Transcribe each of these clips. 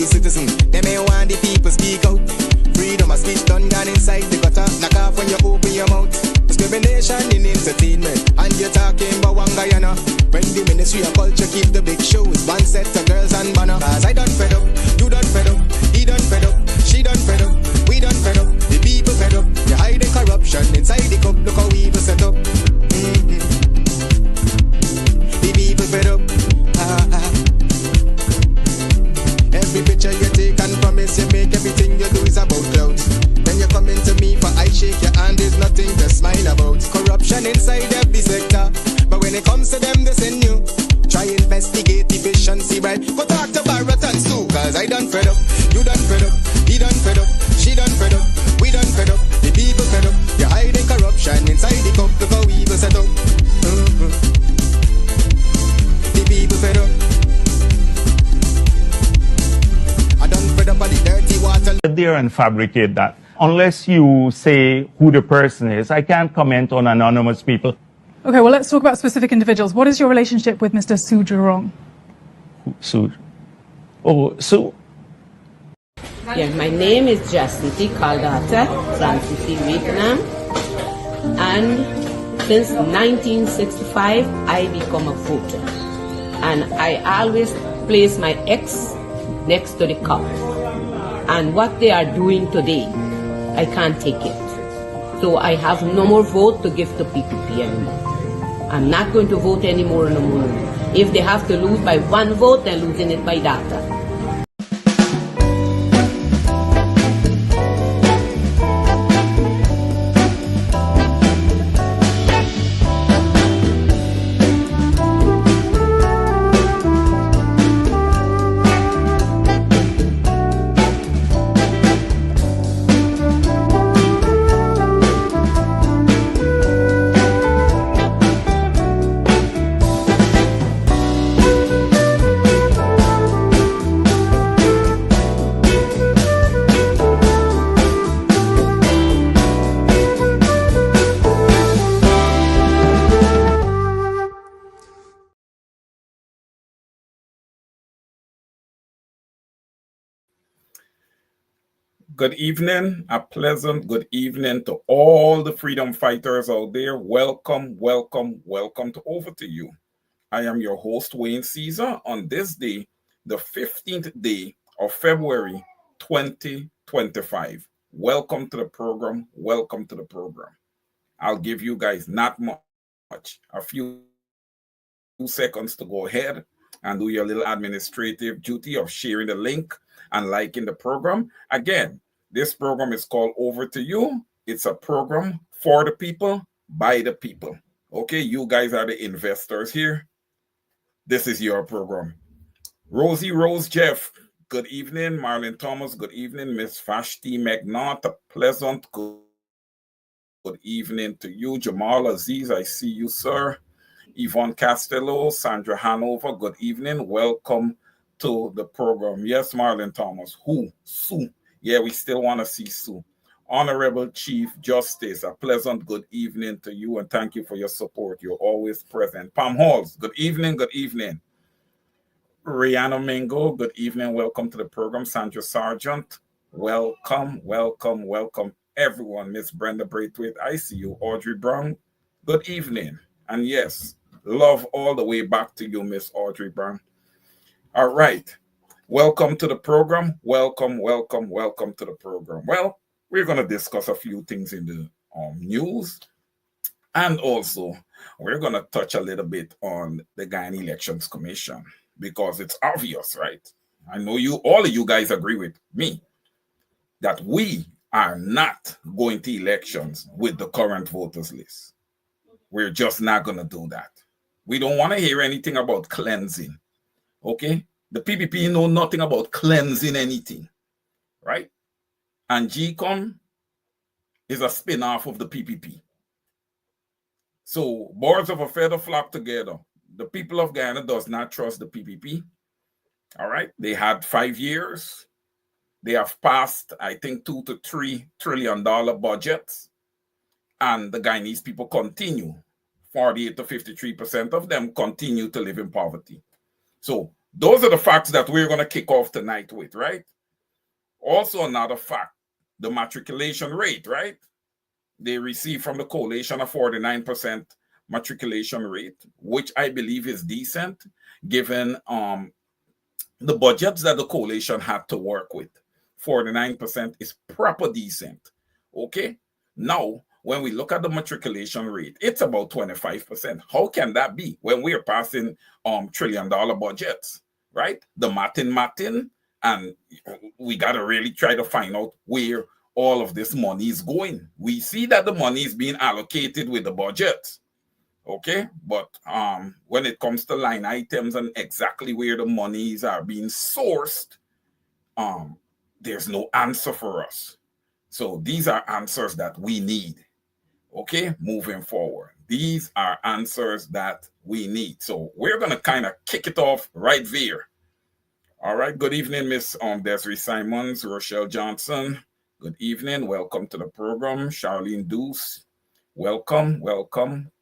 citizen. They may want the people speak out. Freedom of speech done gone inside the gutter. Knock off when you open your mouth. Discrimination in entertainment, and you're talking about one Guyana. When the Ministry of Culture keep the big shows, one set of girls and banner. Cause I done fed up, you done fed up, he done fed up, she done fed up, we done fed up, the people fed up. You're hiding corruption inside the cup, look how evil set up. The people fed up. Every picture you take and promise you make, everything you do is about clouds. When you come into me for I shake your hand, there's nothing to smile about. Corruption inside every sector, but when it comes to them, they send you. Try investigate efficiency, right? Go talk to Baratans too, cause I done fed up, you done fed up, he done fed up, she done fed up, we done fed up, the people fed up. You're hiding corruption inside the cup, look how evil set up. The people fed up. There and fabricate that. Unless you say who the person is, I can't comment on anonymous people. Okay, well, let's talk about specific individuals. What is your relationship with Mr. Su Jurong? Su? Oh, Su? Yeah, my name is Jacinti Kaldata from Vietnam. And since 1965, I become a voter. And I always place my ex next to the cup. And what they are doing today, I can't take it. So I have no more vote to give to PPP anymore. I'm not going to vote anymore no more. If they have to lose by one vote, they're losing it by data. Good evening, a pleasant good evening to all the freedom fighters out there. Welcome, welcome, welcome to Over to You. I am your host, Wayne Caesar, on this day, the 15th day of February, 2025. Welcome to the program. Welcome to the program. I'll give you guys not much, a few seconds to go ahead and do your little administrative duty of sharing the link and liking the program. Again, this program is called Over to You. It's a program for the people, by the people. Okay, you guys are the investors here. This is your program. Rosie Rose Jeff, good evening. Marlon Thomas, good evening. Miss Vashti McNaught, a pleasant good evening to you. Jamal Aziz, I see you, sir. Yvonne Castello, Sandra Hanover, good evening. Welcome to the program. Yes, Marlon Thomas. Who? Sue. Yeah, we still want to see Sue. Honorable Chief Justice, a pleasant good evening to you, and thank you for your support. You're always present. Pam Halls, good evening, good evening. Rihanna Mingo, good evening. Welcome to the program. Sandra Sargent, welcome, welcome, welcome. Everyone, Miss Brenda Braithwaite, I see you. Audrey Brown, good evening. And yes, love all the way back to you, Miss Audrey Brown. All right. Welcome to the program. Welcome, welcome, welcome to the program. Well, we're going to discuss a few things in the news. And also, we're going to touch a little bit on the Guyana Elections Commission, because it's obvious, right? I know all of you guys agree with me that we are not going to elections with the current voters list. We're just not going to do that. We don't want to hear anything about cleansing, okay? The PPP know nothing about cleansing anything, right? And GCON is a spin-off of the PPP. So birds of a feather flock together. The people of Guyana does not trust the PPP, all right? They had 5 years. They have passed, I think, $2 to $3 trillion budgets. And the Guyanese people continue. 48 to 53% of them continue to live in poverty. So those are the facts that we're going to kick off tonight with, right? Also, another fact, the matriculation rate, right? They receive from the coalition a 49% matriculation rate, which I believe is decent given the budgets that the coalition had to work with. 49% is proper decent. Okay? Now, when we look at the matriculation rate, it's about 25%. How can that be when we're passing $1 trillion budgets, right? The Martin, and we got to really try to find out where all of this money is going. We see that the money is being allocated with the budget, okay? But when it comes to line items and exactly where the monies are being sourced, there's no answer for us. So these are answers that we need, okay, moving forward. These are answers that we need. So we're going to kind of kick it off right there. All right, good evening, Miss Desiree Simons, Rochelle Johnson. Good evening, welcome to the program. Charlene Deuce, welcome.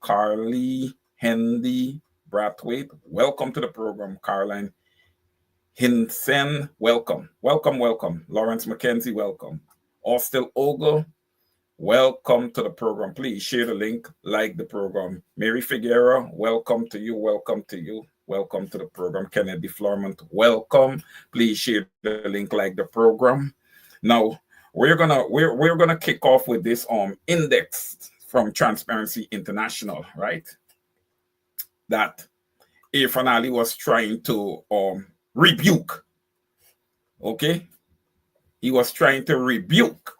Carly Hendy Brathwaite, welcome to the program. Caroline Hinsen, welcome. Lawrence McKenzie, welcome. Austell Ogle, welcome to the program. Please share the link, like the program. Mary Figueroa, welcome to you. Welcome to the program. Kennedy Flormont, welcome. Please share the link, like the program. Now, we're gonna kick off with this index from Transparency International, right? That Irfaan Ali was trying to rebuke. Okay, he was trying to rebuke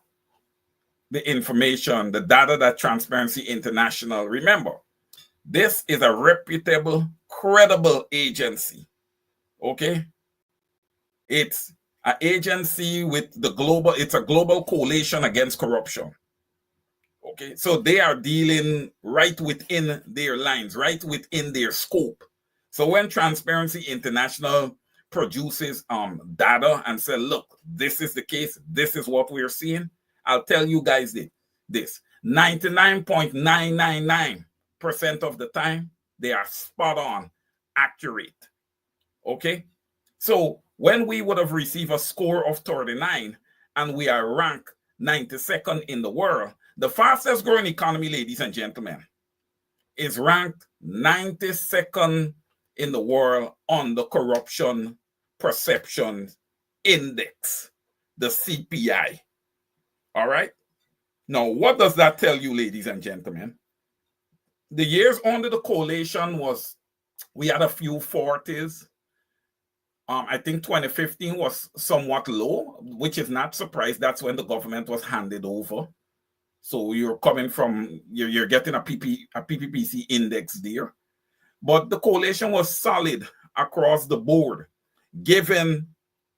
the information, the data that Transparency International. Remember, this is a reputable, credible agency. Okay, it's an agency with the global, it's a global coalition against corruption. Okay, so they are dealing right within their lines, right within their scope. So when Transparency International produces data and say, look, this is the case, this is what we're seeing, I'll tell you guys this 99.999% of the time, they are spot on, accurate. Okay, so when we would have received a score of 39 and we are ranked 92nd in the world, the fastest growing economy, ladies and gentlemen, is ranked 92nd in the world on the Corruption Perception Index, the CPI. All right. Now, what does that tell you, ladies and gentlemen? The years under the coalition we had a few 40s. I think 2015 was somewhat low, which is not surprised. That's when the government was handed over. So you're coming from, you're getting a PPPC index there. But the coalition was solid across the board, given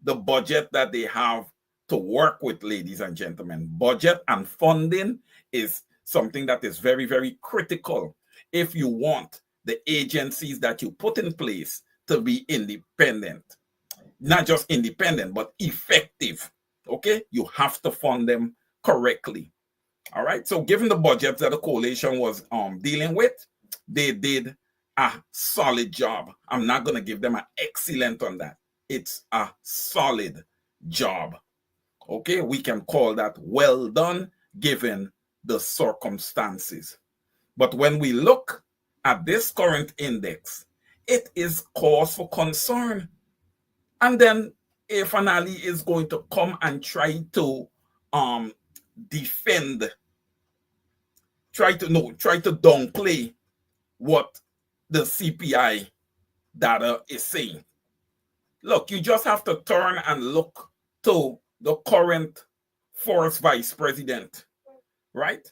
the budget that they have to work with, ladies and gentlemen. Budget and funding is something that is very, very critical if you want the agencies that you put in place to be independent. Not just independent, but effective. Okay? You have to fund them correctly. All right? So given the budget that the coalition was dealing with, they did a solid job. I'm not going to give them an excellent on that. It's a solid job. Okay? We can call that well done given the circumstances. But when we look at this current index, it is cause for concern. And then Irfaan Ali is going to come and try to defend, try to downplay what the CPI data is saying. Look, you just have to turn and look to the current first vice president, right?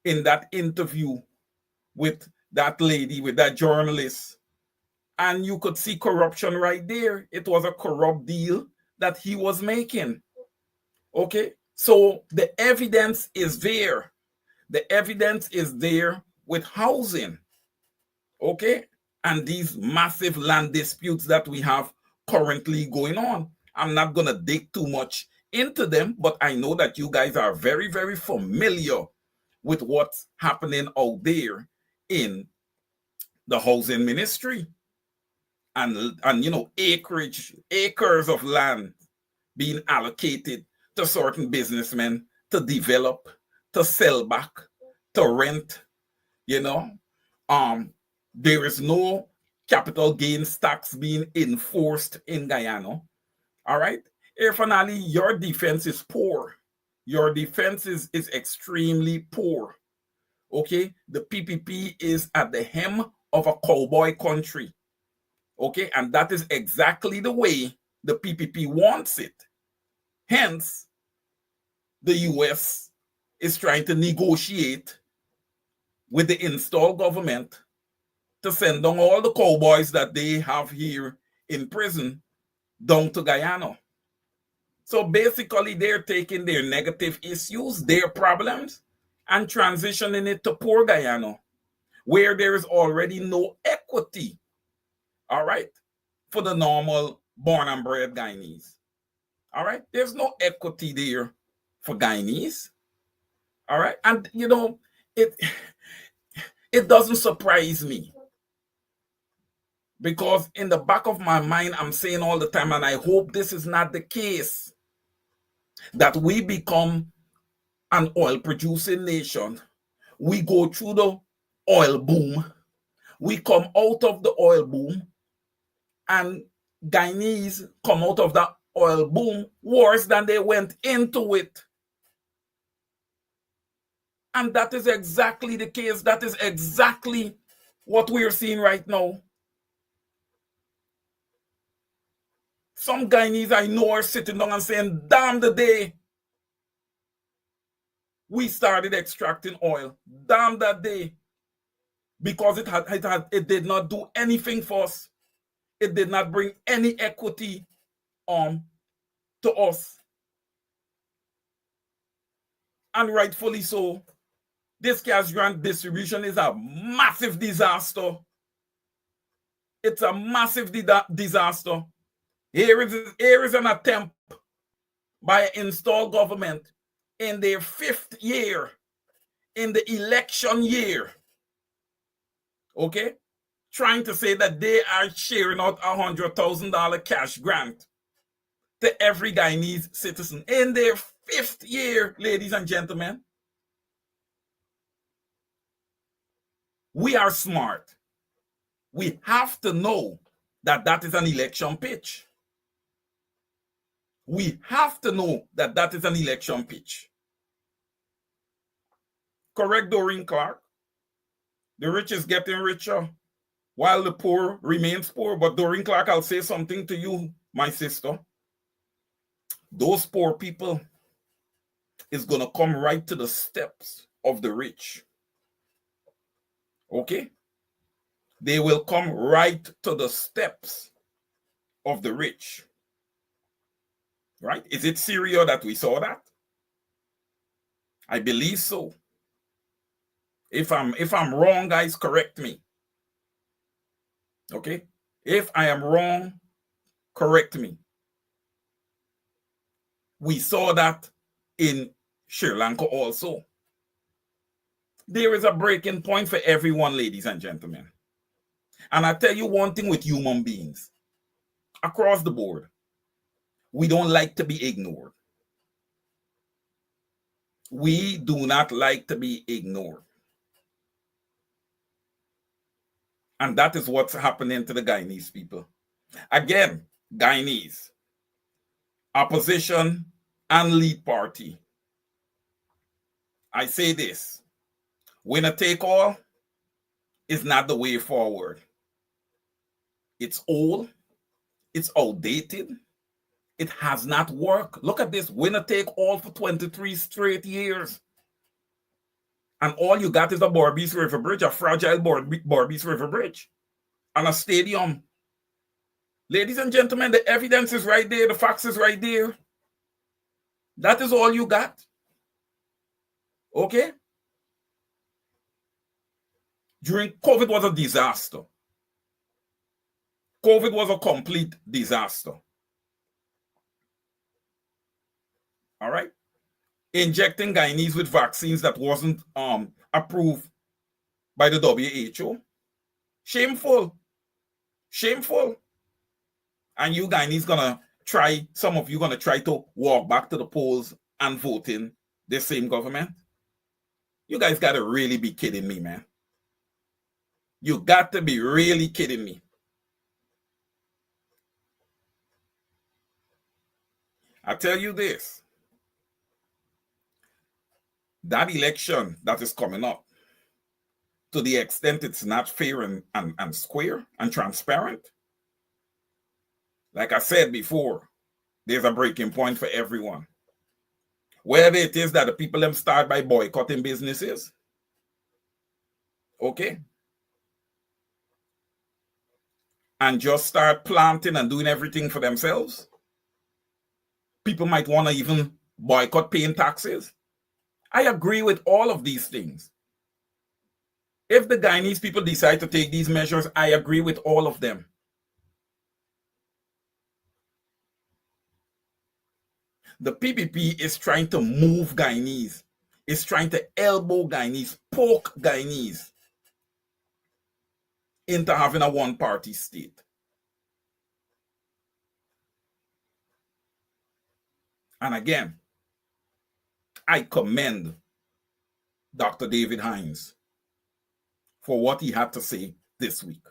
In that interview with that lady, with that journalist, and you could see corruption right there. It was a corrupt deal that he was making. Okay, so the evidence is there. The evidence is there with housing. Okay, and these massive land disputes that we have currently going on. I'm not going to dig too much into them, but I know that you guys are very, very familiar with what's happening out there in the housing ministry. and you know, acres of land being allocated to certain businessmen to develop, to sell back, to rent, you know. There is no capital gains tax being enforced in Guyana. All right. Irfanali, your defense is poor. Your defense is extremely poor. Okay. The PPP is at the hem of a cowboy country. Okay. And that is exactly the way the PPP wants it. Hence, the US is trying to negotiate with the installed government to send down all the cowboys that they have here in prison down to Guyana. So basically, they're taking their negative issues, their problems, and transitioning it to poor Guyana, where there is already no equity, all right, for the normal born and bred Guyanese. All right, there's no equity there for Guyanese. All right, and you know, it doesn't surprise me, because in the back of my mind, I'm saying all the time, and I hope this is not the case, that we become an oil producing nation. We go through the oil boom. We come out of the oil boom, and Guyanese come out of that oil boom worse than they went into it. And that is exactly the case. That is exactly what we're seeing right now. Some Guyanese I know are sitting down and saying, damn the day we started extracting oil. Damn that day. Because it did not do anything for us. It did not bring any equity to us. And rightfully so. This cash grant distribution is a massive disaster. It's a massive disaster. Here is an attempt by an installed government in their 5th year, in the election year, okay, trying to say that they are sharing out $100,000 cash grant to every Guyanese citizen in their 5th year, ladies and gentlemen. We are smart. We have to know that that is an election pitch. We have to know that that is an election pitch. Correct, Doreen Clark? The rich is getting richer while the poor remains poor. But Doreen Clark, I'll say something to you, my sister. Those poor people is going to come right to the steps of the rich. Okay? They will come right to the steps of the rich. Right? Is it Syria that we saw that? I believe so. If I'm wrong, guys, correct me. Okay? If I am wrong, correct me. We saw that in Sri Lanka also. There is a breaking point for everyone, ladies and gentlemen. And I tell you one thing with human beings, across the board, we don't like to be ignored. We do not like to be ignored. And that is what's happening to the Guyanese people. Again, Guyanese, opposition and lead party. I say this, winner take all is not the way forward. It's old, it's outdated, it has not worked. Look at this, winner take all for 23 straight years. And all you got is a Barbies River Bridge, a fragile Barbies River Bridge, and a stadium. Ladies and gentlemen, the evidence is right there, the facts is right there. That is all you got. Okay? During COVID was a disaster. COVID was a complete disaster. All right? Injecting Guyanese with vaccines that wasn't approved by the WHO. Shameful. Shameful. And you Guyanese gonna try, some of you gonna try to walk back to the polls and vote in the same government? You guys gotta really be kidding me, man. You got to be really kidding me. I tell you this, that election that is coming up, to the extent it's not fair and square and transparent, like I said before, there's a breaking point for everyone. Whether it is that the people them start by boycotting businesses, okay, and just start planting and doing everything for themselves. People might want to even boycott paying taxes. I agree with all of these things. If the Guyanese people decide to take these measures, I agree with all of them. The PPP is trying to move Guyanese. It's trying to elbow Guyanese, poke Guyanese into having a one-party state. And again, I commend Dr. David Hines for what he had to say this week.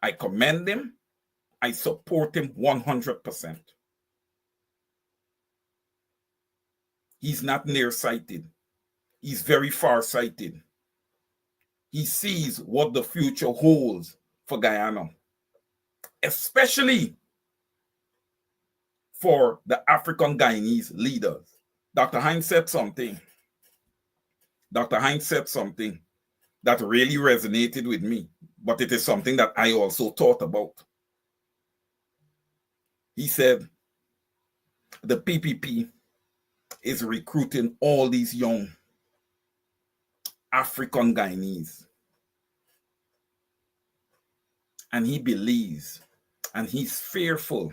I commend him. I support him 100%. He's not nearsighted. He's very far-sighted. He sees what the future holds for Guyana, especially for the African Guyanese leaders. Dr. Hines said something. Dr. Hines said something that really resonated with me, but it is something that I also thought about. He said, the PPP is recruiting all these young African Guyanese. And he believes, and he's fearful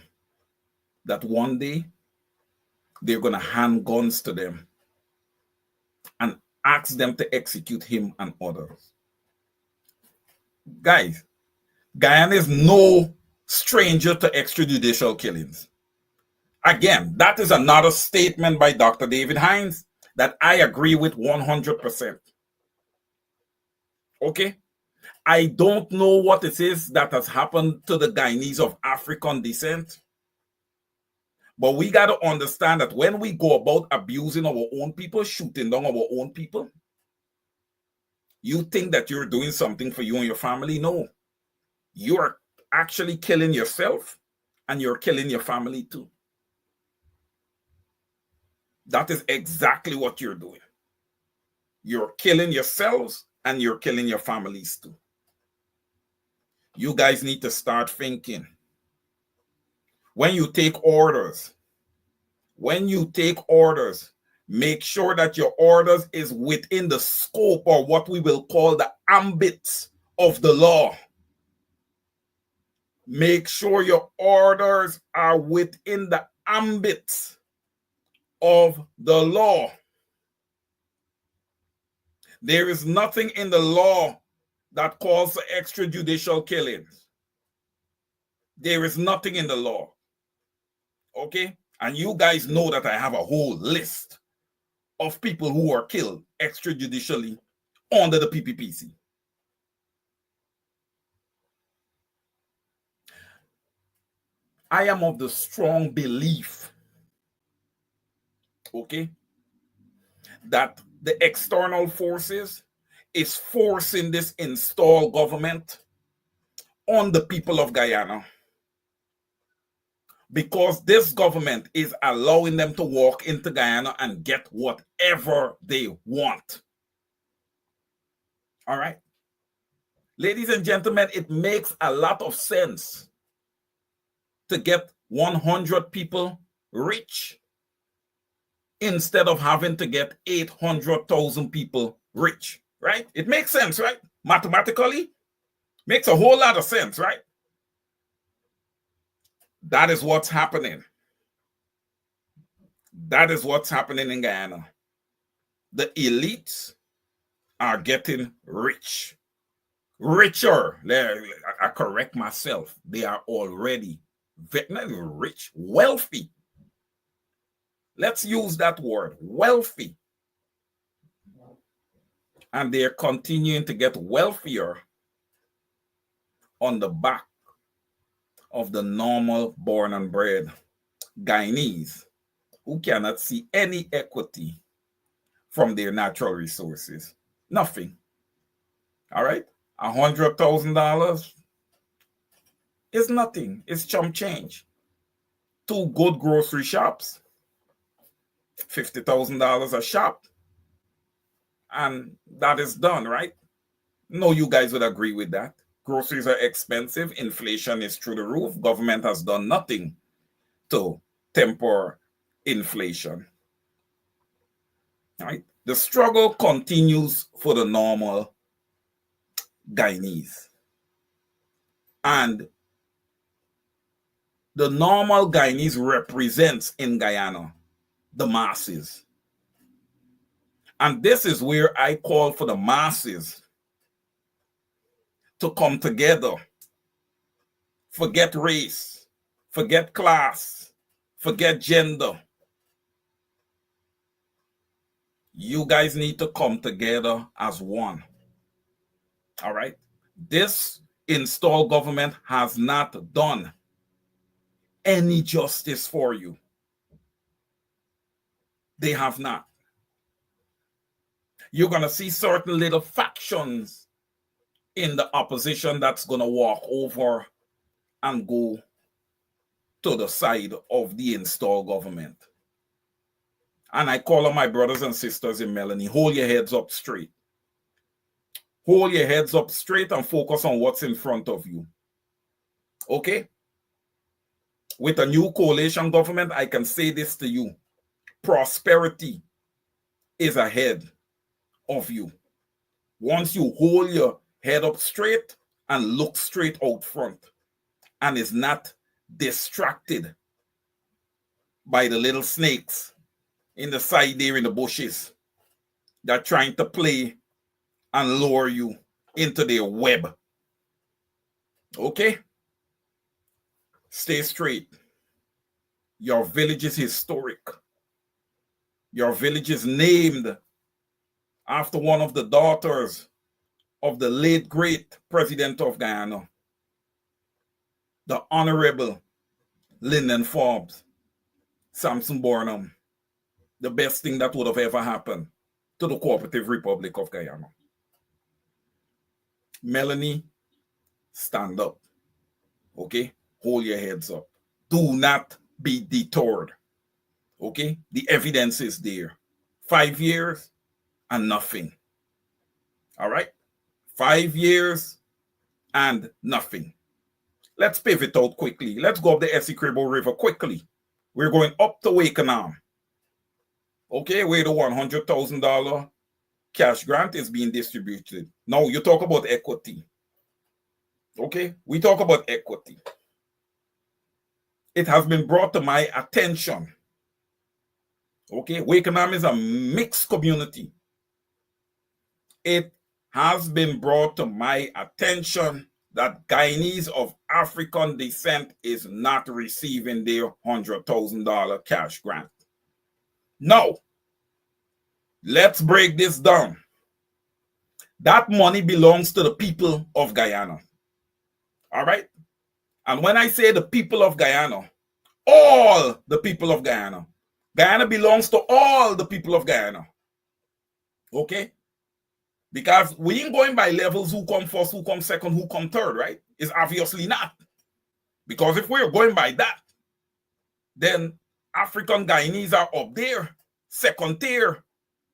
that one day they're going to hand guns to them and ask them to execute him and others. Guys, Guyana is no stranger to extrajudicial killings. Again, that is another statement by Dr. David Hines that I agree with 100%. Okay? I don't know what it is that has happened to the Guyanese of African descent, but we got to understand that when we go about abusing our own people, shooting down our own people, you think that you're doing something for you and your family. No. You're actually killing yourself and you're killing your family too. That is exactly what you're doing. You're killing yourselves and you're killing your families too. You guys need to start thinking. When you take orders, make sure that your orders is within the scope or what we will call the ambit of the law. Make sure your orders are within the ambit of the law. There is nothing in the law that calls for extrajudicial killings. There is nothing in the law. Okay? And you guys know that I have a whole list of people who are killed extrajudicially under the PPPC. I am of the strong belief, okay, that the external forces is forcing this installed government on the people of Guyana, because this government is allowing them to walk into Guyana and get whatever they want. All right? Ladies and gentlemen, it makes a lot of sense to get 100 people rich instead of having to get 800,000 people rich, right? It makes sense, right? Mathematically, makes a whole lot of sense, right? That is what's happening. That is what's happening in Guyana. The elites are getting rich. Richer. I correct myself. They are already not even rich, wealthy. Let's use that word, wealthy. And they're continuing to get wealthier on the back of the normal born and bred Guyanese who cannot see any equity from their natural resources. Nothing. All right? $100,000 is nothing. It's chump change. 2 good grocery shops, $50,000 a shop, and that is done, right? No, you guys would agree with that. Groceries are expensive. Inflation is through the roof. Government has done nothing to temper inflation. All right? The struggle continues for the normal Guyanese. And the normal Guyanese represents in Guyana the masses. And this is where I call for the masses to come together. Forget race, forget class, forget gender. You guys need to come together as one. All right? This installed government has not done any justice for you. They have not. You're going to see certain little factions in the opposition that's going to walk over and go to the side of the installed government. And I call on my brothers and sisters in Melanie, hold your heads up straight. Hold your heads up straight and focus on what's in front of you. Okay? With a new coalition government, I can say this to you. Prosperity is ahead of you. Once you hold your head up straight and look straight out front and is not distracted by the little snakes in the side there in the bushes that are trying to play and lure you into their web. Okay? Stay straight. Your village is historic. Your village is named after one of the daughters of the late great president of Guyana, the Honorable Lyndon Forbes, Samson Bornum, the best thing that would have ever happened to the Cooperative Republic of Guyana. Melanie, stand up. Okay? Hold your heads up. Do not be deterred. Okay? The evidence is there. 5 years and nothing. All right? 5 years and nothing. Let's pivot out quickly. Let's go up the Essequibo River quickly. We're going up to Wakenham. Okay, where the $100,000 cash grant is being distributed. Now, you talk about equity. Okay, we talk about equity. It has been brought to my attention. Okay, Wakenham is a mixed community. It has been brought to my attention that Guyanese of African descent is not receiving their $100,000 cash grant. Now, let's break this down. That money belongs to the people of Guyana. All right? And when I say the people of Guyana, all the people of Guyana. Guyana belongs to all the people of Guyana. Okay? Because we ain't going by levels, who come first, who come second, who come third, right? It's obviously not. Because if we're going by that, then African Guyanese are up there, second tier,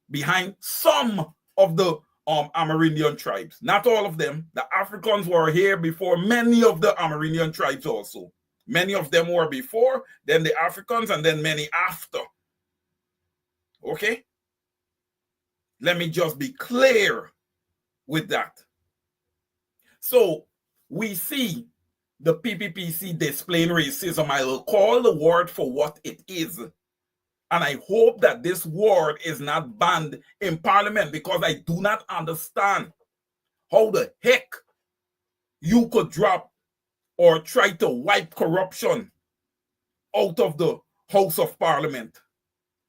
behind some of the Amerindian tribes. Not all of them. The Africans were here before many of the Amerindian tribes also. Many of them were before, then the Africans, and then many after. Okay? Let me just be clear with that. So we see the PPPC displaying racism. I will call the word for what it is. And I hope that this word is not banned in Parliament, because I do not understand how the heck you could drop or try to wipe corruption out of the House of Parliament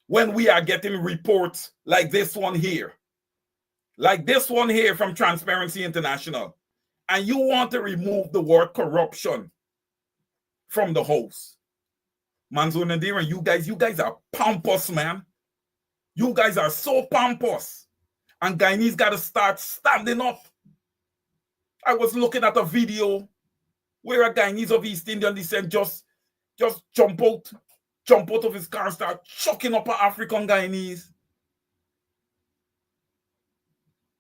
when we are getting reports like this one here from Transparency International, and you want to remove the word corruption from the House. Manzo Nadira, you guys are pompous, man. You guys are so pompous. And Guyanese got to start standing up. I was looking at a video where a Guyanese of East Indian descent just jump out of his car and start chucking up an African Guyanese.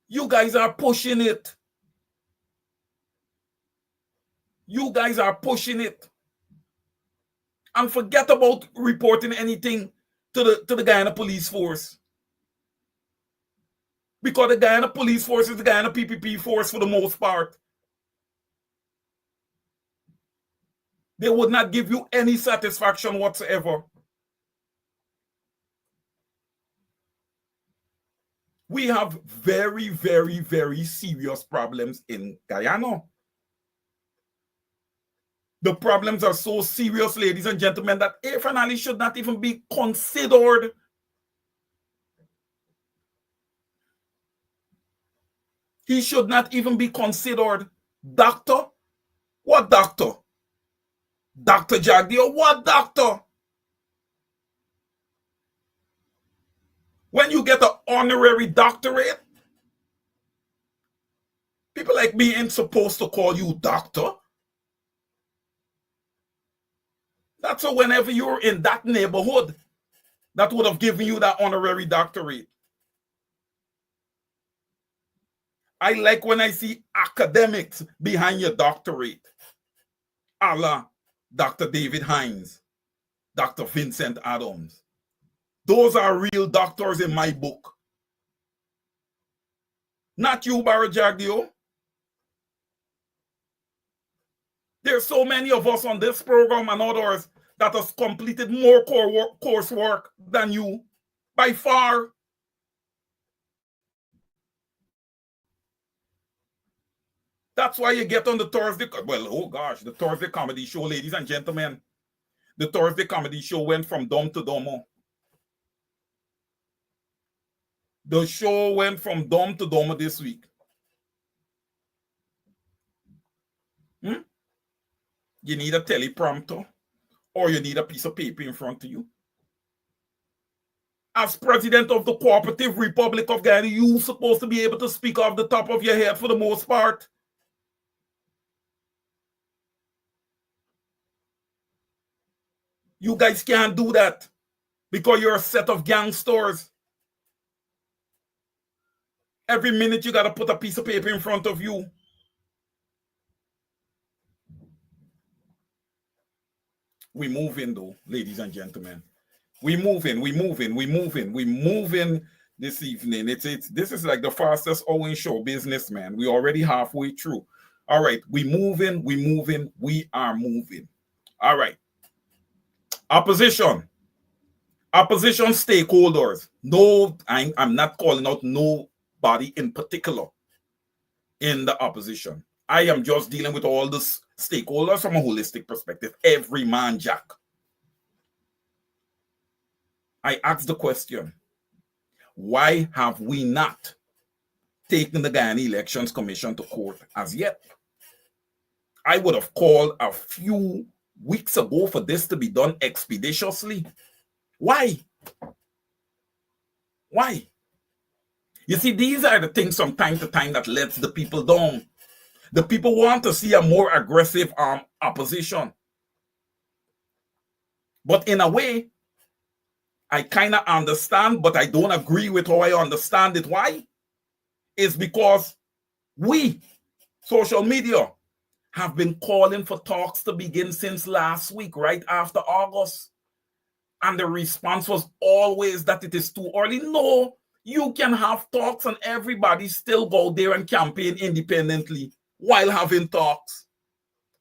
You guys are pushing it. You guys are pushing it. And forget about reporting anything to the Guyana Police Force. Because the Guyana Police Force is the Guyana PPP force for the most part. They would not give you any satisfaction whatsoever. We have very, very, very serious problems in Guyana. The problems are so serious, ladies and gentlemen, that Irfan Ali should not even be considered. He should not even be considered. Doctor? What doctor? Dr. Jagdeo? What doctor? When you get an honorary doctorate, people like me ain't supposed to call you doctor. That's so whenever you're in that neighborhood, that would have given you that honorary doctorate. I like when I see academics behind your doctorate. A la Dr. David Hines, Dr. Vincent Adams. Those are real doctors in my book. Not you, Barra Jagdeo. There's so many of us on this program and others that has completed more coursework than you, by far. That's why you get on the Thursday, well, oh gosh, the Thursday comedy show, ladies and gentlemen. The Thursday comedy show went from dome to domo. The show went from dome to domo this week. You need a teleprompter or you need a piece of paper in front of you. As president of the Cooperative Republic of Guyana, you're supposed to be able to speak off the top of your head for the most part. You guys can't do that because you're a set of gangsters. Every minute you got to put a piece of paper in front of you. We moving though, ladies and gentlemen. We moving this evening. This is like the fastest hour in show business, man. We already halfway through. All right, we are moving. All right. Opposition stakeholders. No, I'm not calling out nobody in particular in the opposition. I am just dealing with all the stakeholders from a holistic perspective. Every man jack. I asked the question, why have we not taken the Guyana Elections Commission to court as yet? I would have called a few weeks ago for this to be done expeditiously. Why? Why? You see, these are the things from time to time that lets the people down. The people want to see a more aggressive opposition. But in a way, I kind of understand, but I don't agree with how I understand it. Why? It's because we, social media, have been calling for talks to begin since last week, right after August. And the response was always that it is too early. No, you can have talks and everybody still go there and campaign independently while having talks.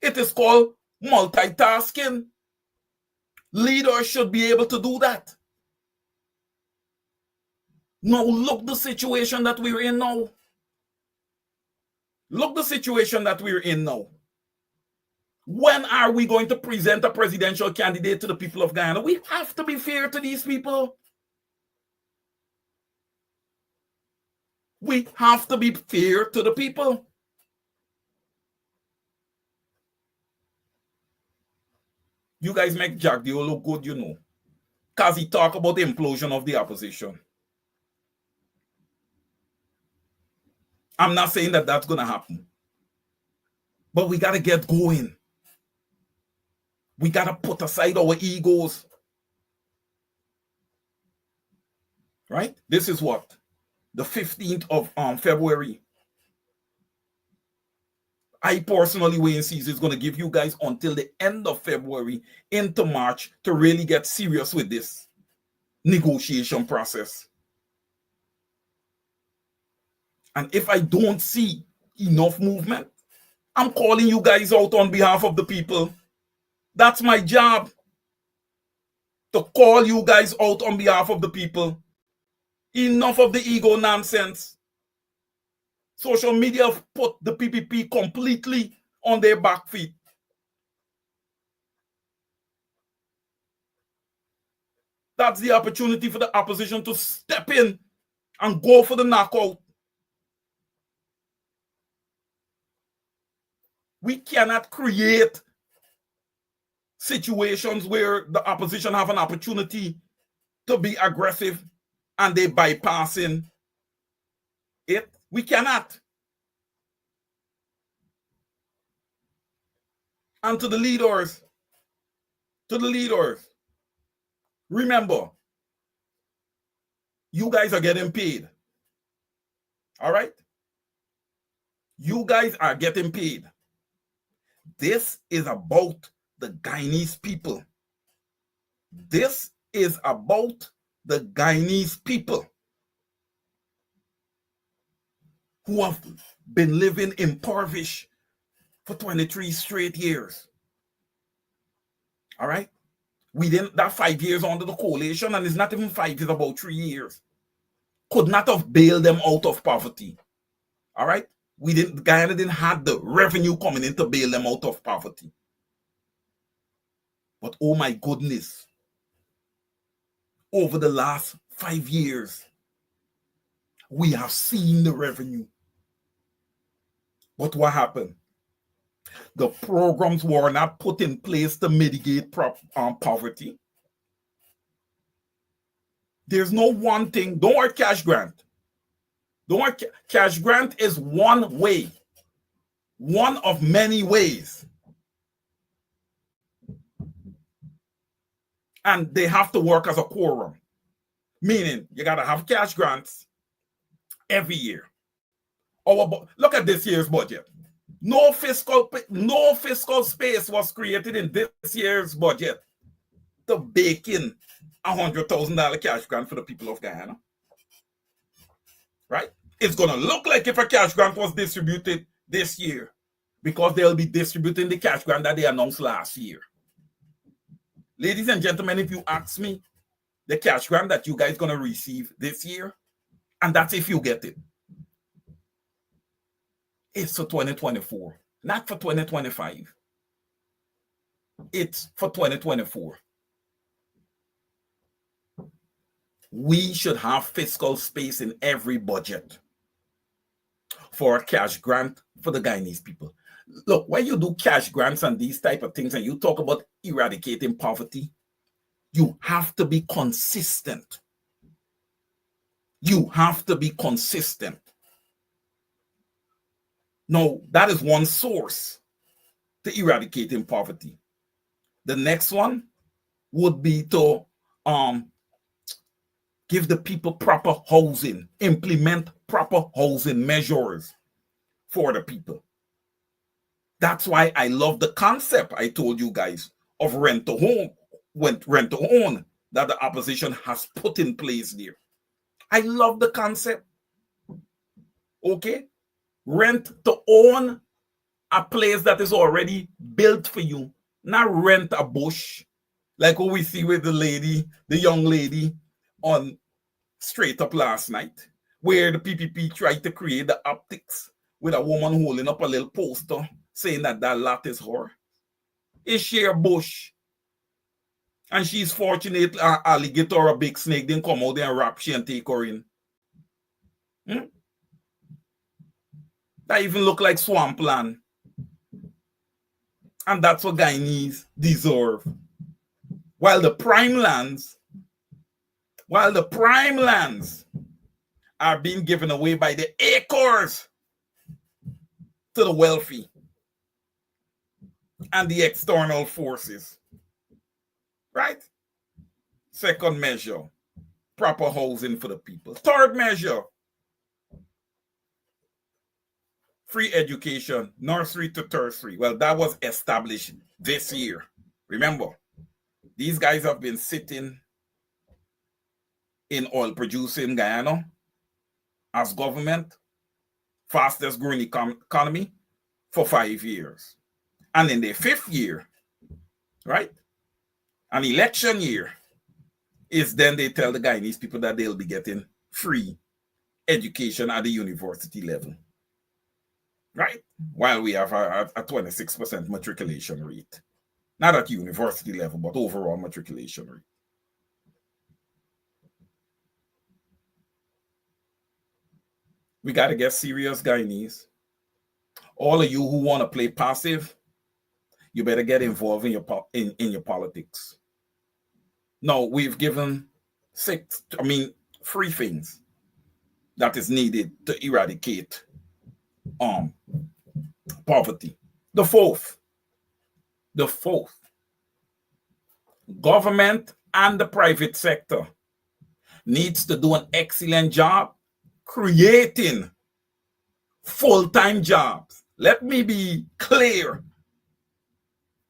It is called multitasking. Leaders should be able to do that. Now, look the situation that we're in now. Look the situation that we're in now. When are we going to present a presidential candidate to the people of Guyana? We have to be fair to these people. We have to be fair to the people. You guys make Jack Dio look good, you know, because he talk about the implosion of the opposition. I'm not saying that that's going to happen. But we got to get going. We got to put aside our egos. Right? This is what? The 15th of February. I personally, Wayne sees is going to give you guys until the end of February into March to really get serious with this negotiation process. And if I don't see enough movement, I'm calling you guys out on behalf of the people. That's my job. To call you guys out on behalf of the people. Enough of the ego nonsense. Social media have put the PPP completely on their back feet. That's the opportunity for the opposition to step in and go for the knockout. We cannot create situations where the opposition have an opportunity to be aggressive and they bypassing it. We cannot. And to the leaders, remember, you guys are getting paid. All right? You guys are getting paid. This is about the Guyanese people. This is about the Guyanese people who have been living impoverished for 23 straight years. All right? We didn't, that 5 years under the coalition, and it's not even 5, it's about 3 years. Could not have bailed them out of poverty. All right? Guyana didn't have the revenue coming in to bail them out of poverty. But oh my goodness, over the last 5 years, we have seen the revenue. But what happened? The programs were not put in place to mitigate poverty. There's no one thing. Don't worry, cash grant. Don't worry, cash grant is one way. One of many ways. And they have to work as a quorum. Meaning, you got to have cash grants every year. Look at this year's budget. No fiscal space was created in this year's budget to bake in $100,000 cash grant for the people of Guyana. Right? It's going to look like if a cash grant was distributed this year because they'll be distributing the cash grant that they announced last year. Ladies and gentlemen, if you ask me, the cash grant that you guys going to receive this year, and that's if you get it, it's for 2024, not for 2025. It's for 2024. We should have fiscal space in every budget for a cash grant for the Guyanese people. Look, when you do cash grants and these type of things and you talk about eradicating poverty, you have to be consistent. You have to be consistent. Now, that is one source to eradicating poverty. The next one would be to give the people proper housing, implement proper housing measures for the people. That's why I love the concept I told you guys of rent to own that the opposition has put in place there. I love the concept. Okay? Rent to own a place that is already built for you, not rent a bush like what we see with the young lady on Straight Up last night, where the PPP tried to create the optics with a woman holding up a little poster saying that lot is her. is share bush. And she's fortunate an alligator or a big snake didn't come out there and wrap she and take her in. That even look like swampland. And that's what Guyanese deserve. While the prime lands are being given away by the acres to the wealthy and the external forces. Right? Second measure, proper housing for the people. Third measure, free education, nursery to tertiary. Well, that was established this year. Remember, these guys have been sitting in oil producing Guyana as government, fastest growing economy for 5 years. And in their 5th year, right, an election year, is then they tell the Guyanese people that they'll be getting free education at the university level. Right? While we have a 26% matriculation rate. Not at university level, but overall matriculation rate. We got to get serious, Guyanese. All of you who want to play passive, you better get involved in your politics. No, we've given 3 things that is needed to eradicate poverty. The fourth, government and the private sector needs to do an excellent job creating full-time jobs. Let me be clear.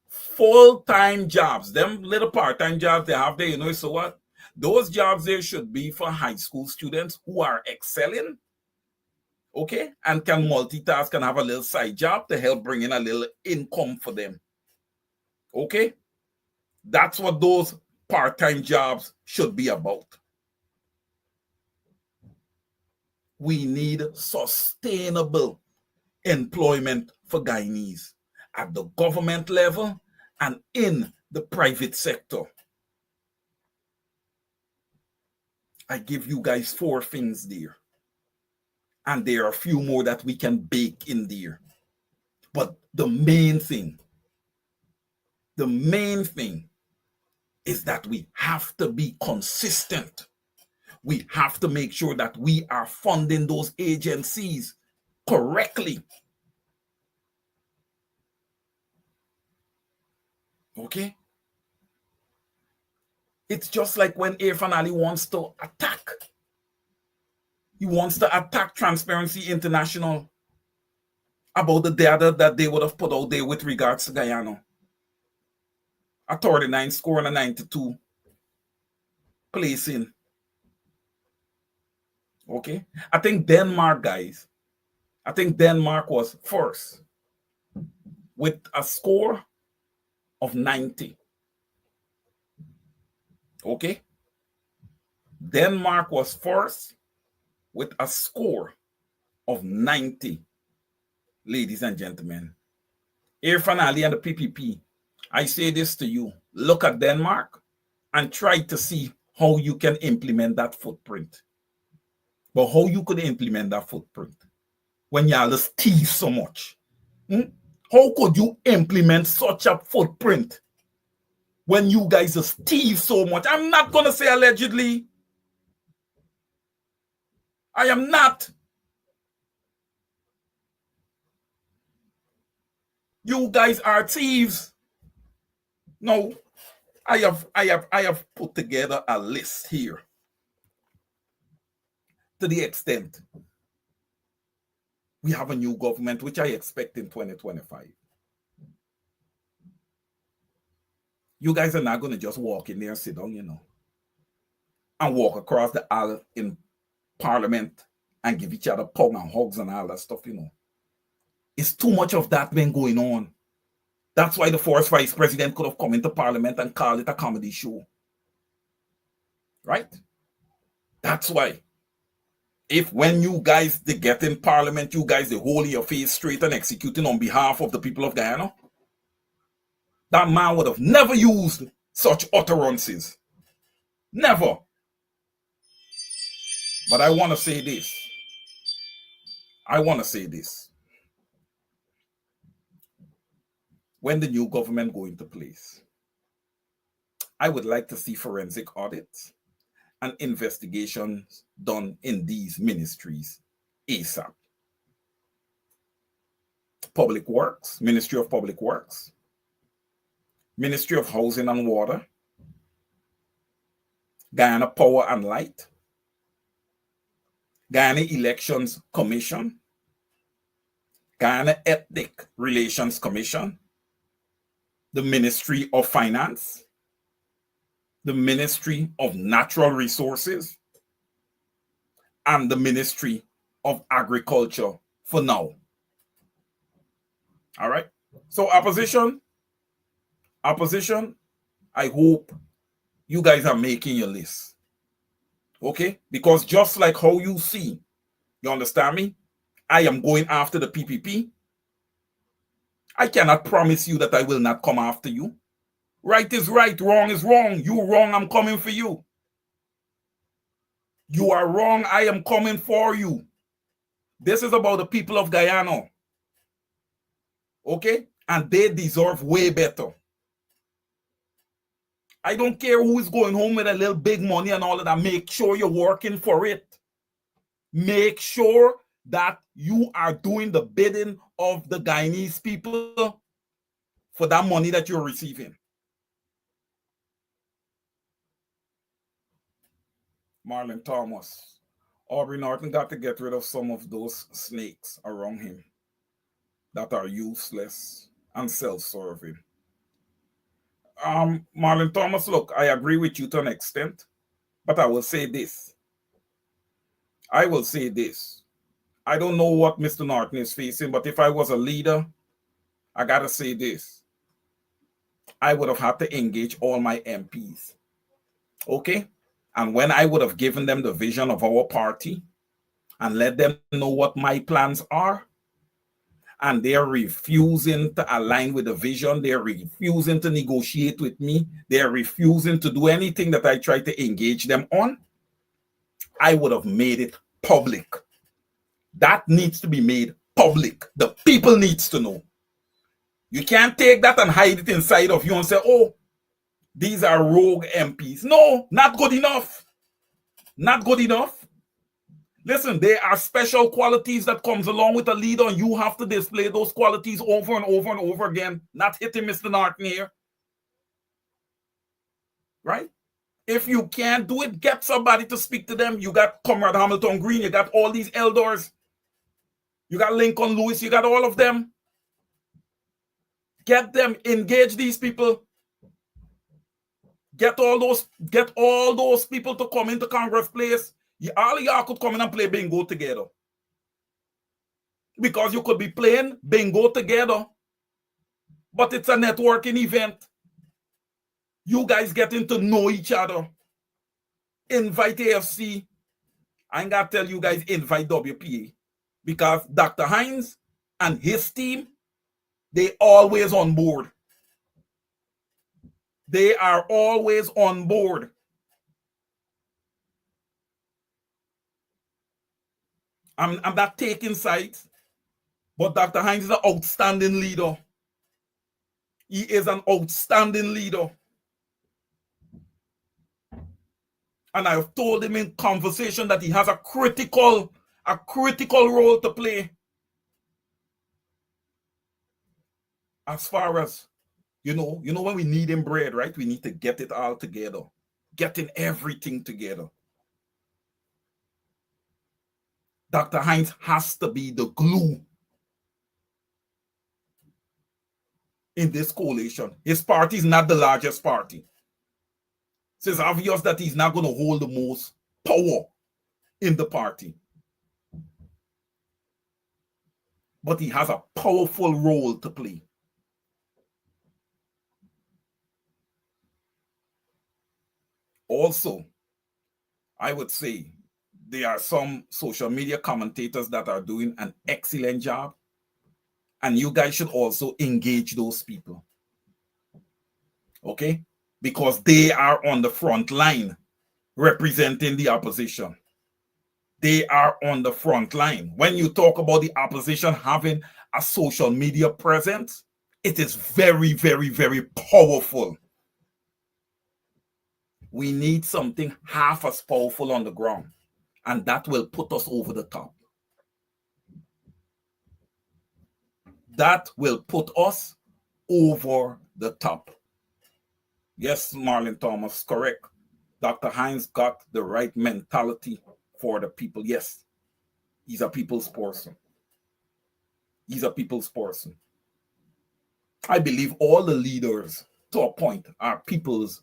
Full-time jobs, them little part-time jobs they have there, so what? Those jobs there should be for high school students who are excelling, okay, and can multitask and have a little side job to help bring in a little income for them, okay? That's what those part-time jobs should be about. We need sustainable employment for Guyanese at the government level and in the private sector. I give you guys 4 things there. And there are a few more that we can bake in there. But the main thing is that we have to be consistent. We have to make sure that we are funding those agencies correctly. Okay? It's just like when Irfan Ali wants to attack. He wants to attack Transparency International about the data that they would have put out there with regards to Guyana. A 39 score and a 92 placing. Okay? I think Denmark, guys, was first with a score of 90. Okay? Denmark was first with a score of 90, ladies and gentlemen. Irfan Ali and the PPP, I say this to you. Look at Denmark and try to see how you can implement that footprint. But how you could implement that footprint when y'all steal so much? How could you implement such a footprint when you guys steal so much? I'm not going to say allegedly. I am not. You guys are thieves. No, I have put together a list here. To the extent we have a new government, which I expect in 2025. You guys are not going to just walk in there and sit down, and walk across the aisle in Parliament and give each other hug and hugs and all that stuff, It's too much of that been going on. That's why the first vice president could have come into Parliament and called it a comedy show. Right? That's why. If when you guys get in Parliament, you guys they hold your face straight and executing on behalf of the people of Guyana, that man would have never used such utterances. Never. But I want to say this. When the new government go into place, I would like to see forensic audits and investigations done in these ministries ASAP. Public Works, Ministry of Public Works, Ministry of Housing and Water, Guyana Power and Light, Guyana Elections Commission, Guyana Ethnic Relations Commission, the Ministry of Finance, the Ministry of Natural Resources, and the Ministry of Agriculture for now. All right. So opposition, I hope you guys are making your list. Okay? Because just like how you see, you understand me? I am going after the PPP. I cannot promise you that I will not come after you. Right is right, wrong is wrong. You wrong, I'm coming for you. You are wrong, I am coming for you. This is about the people of Guyana. Okay? And they deserve way better. I don't care who is going home with a little big money and all of that. Make sure you're working for it. Make sure that you are doing the bidding of the Guyanese people for that money that you're receiving. Marlon Thomas. Aubrey Norton got to get rid of some of those snakes around him that are useless and self-serving. Marlon Thomas, look, I agree with you to an extent, but I will say this. I don't know what Mr. Norton is facing, but if I was a leader, I got to say this. I would have had to engage all my MPs. Okay? And when I would have given them the vision of our party and let them know what my plans are, and they're refusing to align with the vision, they're refusing to negotiate with me, they're refusing to do anything that I try to engage them on, I would have made it public. That needs to be made public. The people needs to know. You can't take that and hide it inside of you and say, oh, these are rogue MPs. No, not good enough. Not good enough. Listen, there are special qualities that comes along with a leader, and you have to display those qualities over and over and over again. Not hitting Mr. Norton here. Right? If you can't do it, get somebody to speak to them. You got Comrade Hamilton Green, you got all these elders. You got Lincoln Lewis, you got all of them. Get them, engage these people. Get all those people to come into Congress Place. All of y'all could come in and play bingo together. Because you could be playing bingo together, but it's a networking event. You guys getting to know each other. Invite AFC. I ain't got to tell you guys, invite WPA. Because Dr. Hines and his team, they always on board. They are always on board. I'm not taking sides, but Dr. Hines is an outstanding leader. He is an outstanding leader. And I've told him in conversation that he has a critical role to play. As far as, you know when we need him bread, right? We need to get it all together. Getting everything together. Dr. Hines has to be the glue in this coalition. His party is not the largest party. So it's obvious that he's not going to hold the most power in the party. But he has a powerful role to play. Also, I would say there are some social media commentators that are doing an excellent job. And you guys should also engage those people. Okay? Because they are on the front line representing the opposition. They are on the front line. When you talk about the opposition having a social media presence, it is very, very, very powerful. We need something half as powerful on the ground, and that will put us over the top. That will put us over the top. Yes, Marlon Thomas, correct. Dr. Hines got the right mentality for the people. Yes, he's a people's person. He's a people's person. I believe all the leaders, to a point, are people's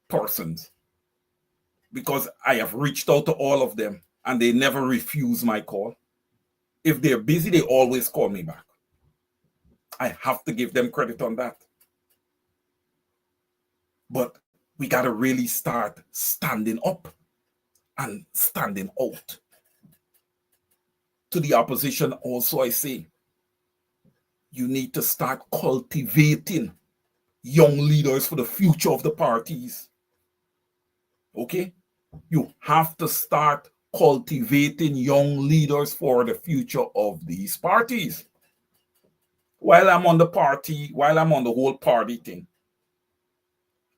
persons, because I have reached out to all of them and they never refuse my call. If they're busy, they always call me back. I have to give them credit on that. But we got to really start standing up and standing out. To the opposition also, I say, you need to start cultivating young leaders for the future of the parties. Okay? You have to start cultivating young leaders for the future of these parties. While I'm on the whole party thing,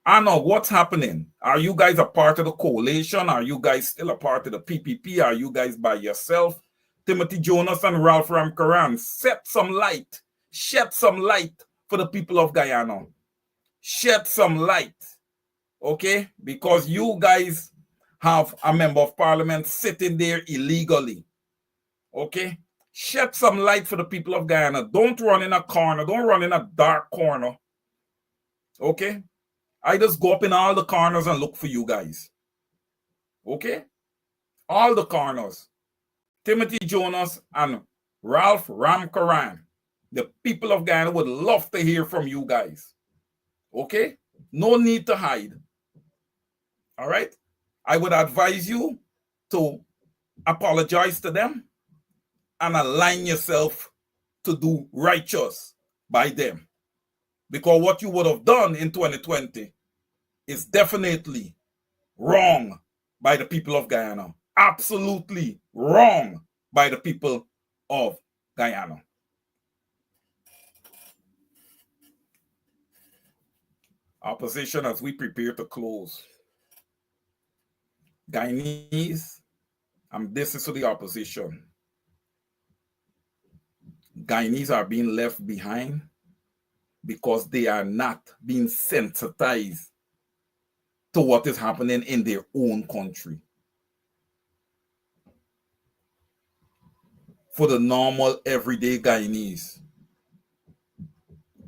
I know what's happening. Are you guys a part of the coalition? Are you guys still a part of the PPP? Are you guys by yourself? Timothy Jonas and Ralph Ramkaran, shed some light for the people of Guyana. Shed some light, okay? Because you guys have a member of parliament sitting there illegally, okay? Shed some light for the people of Guyana. Don't run in a corner. Don't run in a dark corner, okay? I just go up in all the corners and look for you guys, okay? All the corners. Timothy Jonas and Ralph Ramkaran. The people of Guyana would love to hear from you guys. Okay? No need to hide. All right? I would advise you to apologize to them and align yourself to do righteous by them. Because what you would have done in 2020 is definitely wrong by the people of Guyana. Absolutely wrong by the people of Guyana. Opposition as we prepare to close. Guyanese, and this is to the opposition. Guyanese are being left behind because they are not being sensitized to what is happening in their own country. For the normal, everyday Guyanese,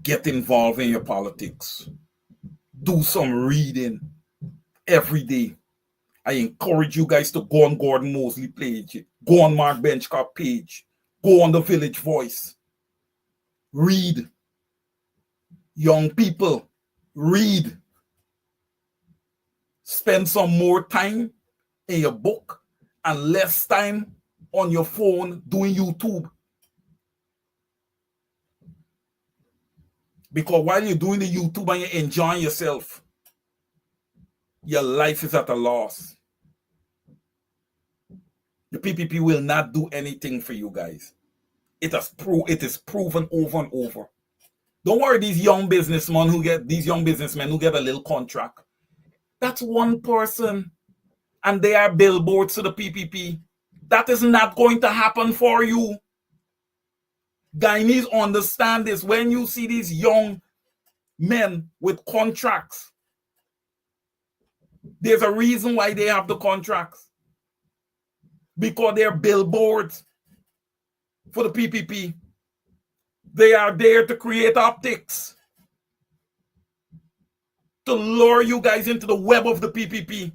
get involved in your politics. Do some reading every day. I encourage you guys to go on Gordon Mosley page, go on Mark Benchcott page, go on the Village Voice. Read. Young people, read. Spend some more time in your book and less time on your phone doing YouTube. Because while you're doing the YouTube and you're enjoying yourself, your life is at a loss. The PPP will not do anything for you guys. It is proven over and over. Don't worry, these young businessmen who get a little contract. That's one person, and they are billboards to the PPP. That is not going to happen for you. Guyanese understand this. When you see these young men with contracts, there's a reason why they have the contracts. Because they're billboards for the PPP. They are there to create optics, to lure you guys into the web of the PPP.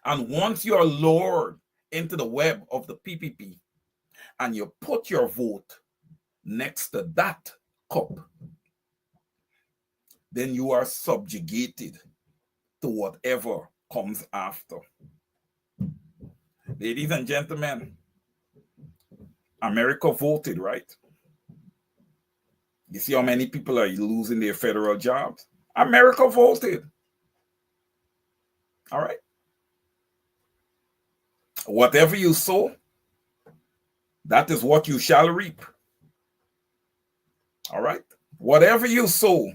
And once you're lured into the web of the PPP and you put your vote next to that cup, then you are subjugated to whatever comes after. Ladies and gentlemen, America voted, right? You see how many people are losing their federal jobs? America voted. All right. Whatever you sow, that is what you shall reap. All right. Whatever you sow,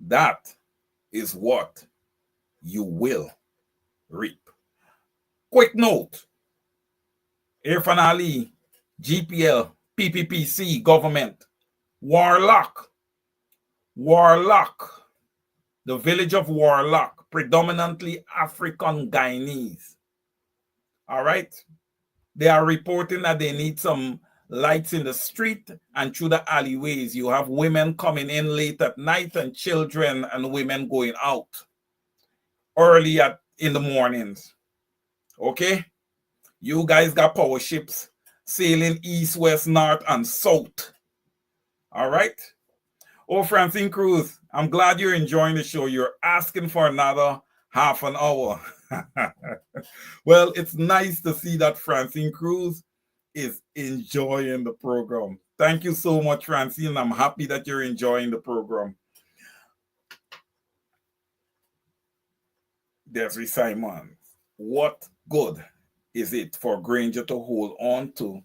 that is what you will reap. Quick note. Irfan Ali, GPL, PPPC, government, Warlock, the village of Warlock, predominantly African Guyanese. All right. They are reporting that they need some lights in the street and through the alleyways. You have women coming in late at night and children and women going out early in the mornings. Okay? You guys got power ships sailing east, west, north, and south. All right? Oh, Francine Cruz, I'm glad you're enjoying the show. You're asking for another half an hour. Well, it's nice to see that Francine Cruz is enjoying the program. Thank you so much, Francine. I'm happy that you're enjoying the program. Desiree Simon, what good is it for Granger to hold on to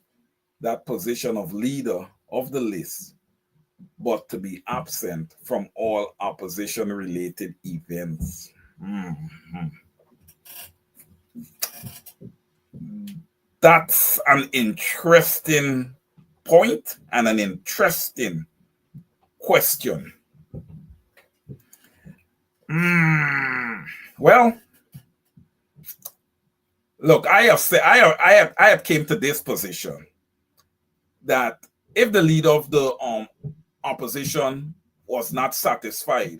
that position of leader of the list, but to be absent from all opposition-related events? That's an interesting point and an interesting question. Well, look, I have came to this position that if the leader of the opposition was not satisfied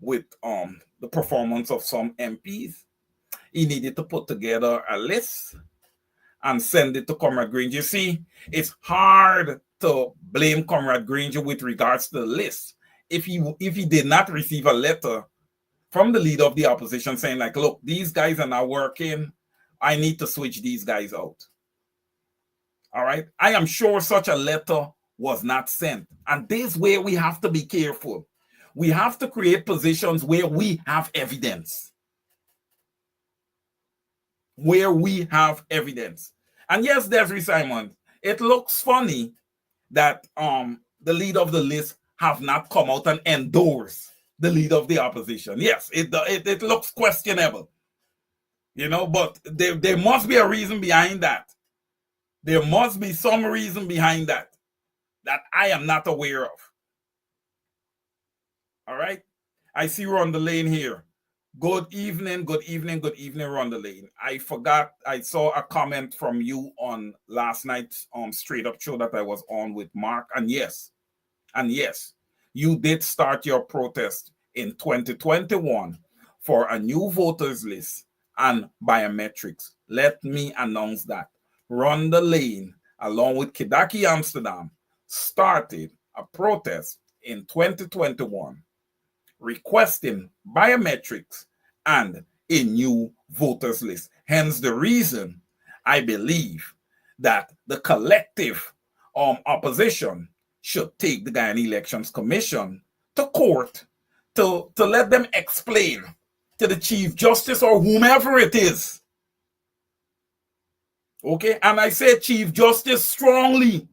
with the performance of some MPs, he needed to put together a list and send it to Comrade Granger. You see, it's hard to blame Comrade Granger with regards to the list if he did not receive a letter from the leader of the opposition saying, like, look, these guys are not working. I need to switch these guys out. All right. I am sure such a letter was not sent. And this is where we have to be careful. We have to create positions where we have evidence. Where we have evidence. And yes, Desiree Simon, it looks funny that the leader of the list have not come out and endorsed the leader of the opposition. Yes, it looks questionable. You know, but there must be a reason behind that. There must be some reason behind that I am not aware of. All right. I see we're on the lane here. Good evening, Rhonda Lane. I forgot, I saw a comment from you on last night's Straight Up show that I was on with Mark. And yes, you did start your protest in 2021 for a new voters list and biometrics. Let me announce that. Rhonda Lane, along with Kidaki Amsterdam, started a protest in 2021 requesting biometrics and a new voters list. Hence the reason I believe that the collective opposition should take the Guyana Elections Commission to court to let them explain to the Chief Justice or whomever it is. Okay, and I say Chief Justice strongly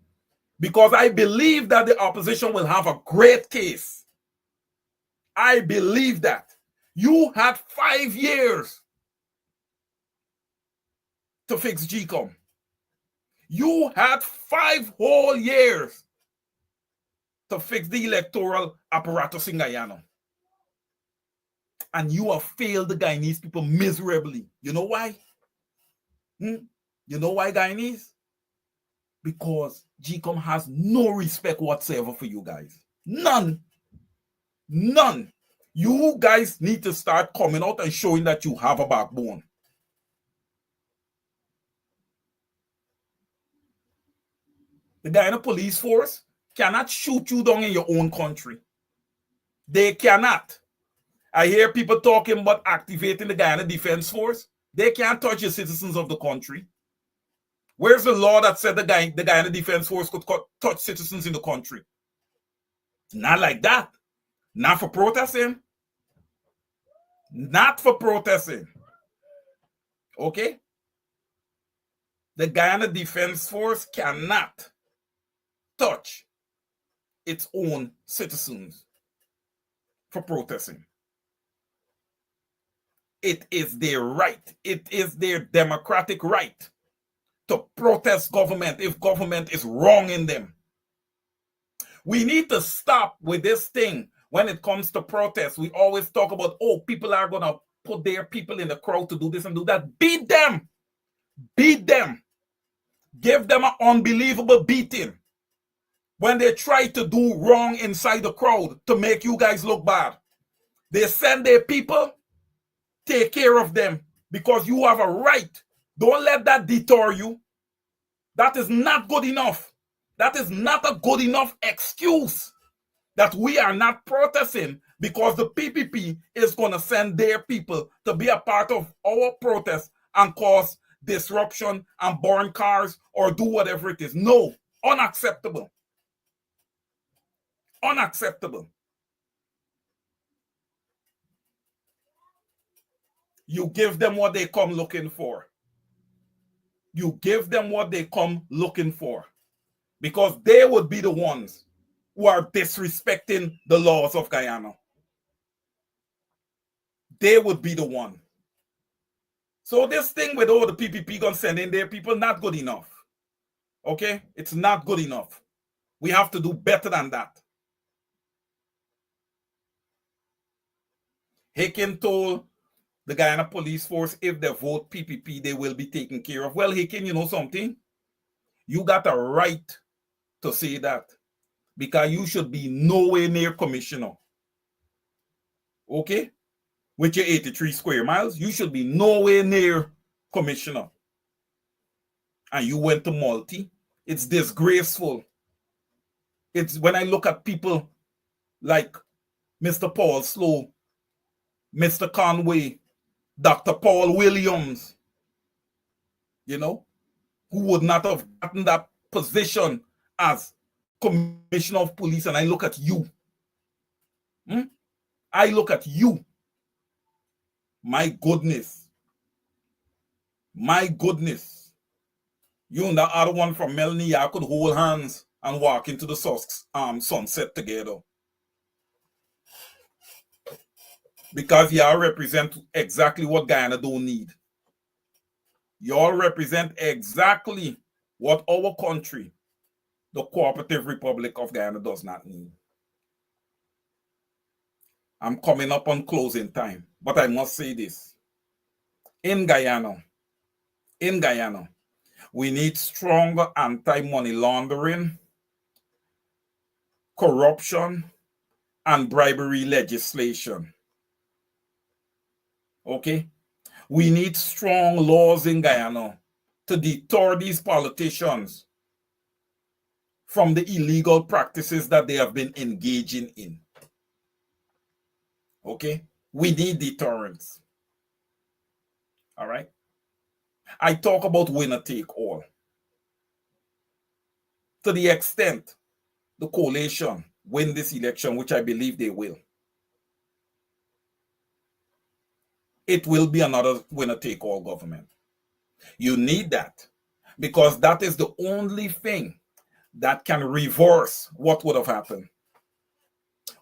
because I believe that the opposition will have a great case. I believe that. You had 5 years to fix GCOM. You had 5 whole years to fix the electoral apparatus in Guyana. And you have failed the Guyanese people miserably. You know why? You know why, Guyanese? Because GCOM has no respect whatsoever for you guys. None. You guys need to start coming out and showing that you have a backbone. The Guyana police force cannot shoot you down in your own country. They cannot. I hear people talking about activating the Guyana Defense Force. They can't touch the citizens of the country. Where's the law that said the Guyana Defense Force could touch citizens in the country? Not like that. Not for protesting. Not for protesting. Okay? The Guyana Defense Force cannot touch its own citizens for protesting. It is their right. It is their democratic right to protest government if government is wronging them. We need to stop with this thing. When it comes to protests, we always talk about, oh, people are going to put their people in the crowd to do this and do that. Beat them. Beat them. Give them an unbelievable beating when they try to do wrong inside the crowd to make you guys look bad. They send their people, take care of them because you have a right. Don't let that detour you. That is not good enough. That is not a good enough excuse that we are not protesting because the PPP is going to send their people to be a part of our protest and cause disruption and burn cars or do whatever it is. No, unacceptable. Unacceptable. You give them what they come looking for. You give them what they come looking for because they would be the ones who are disrespecting the laws of Guyana. They would be the one. So this thing with all the PPP gonna send in their people, not good enough. Okay? It's not good enough. We have to do better than that. Hicken told the Guyana Police Force if they vote PPP, they will be taken care of. Well, Hicken, you know something? You got a right to say that because you should be nowhere near commissioner. Okay? With your 83 square miles, you should be nowhere near commissioner. And you went to Multi. It's disgraceful. It's when I look at people like Mr. Paul Slow, Mr. Conway, Dr. Paul Williams, you know, who would not have gotten that position as commissioner of police, and I look at you. I look at you. My goodness. My goodness. You and the other one from Melanie, y'all could hold hands and walk into the sunset together. Because y'all represent exactly what Guyana don't need. Y'all represent exactly what our country, the Cooperative Republic of Guyana, does not need. I'm coming up on closing time, but I must say this. In Guyana, we need stronger anti-money laundering, corruption, and bribery legislation. Okay? We need strong laws in Guyana to deter these politicians from the illegal practices that they have been engaging in. Okay? We need deterrence. All right? I talk about winner take all. To the extent the coalition win this election, which I believe they will, it will be another winner take all government. You need that because that is the only thing that can reverse what would have happened.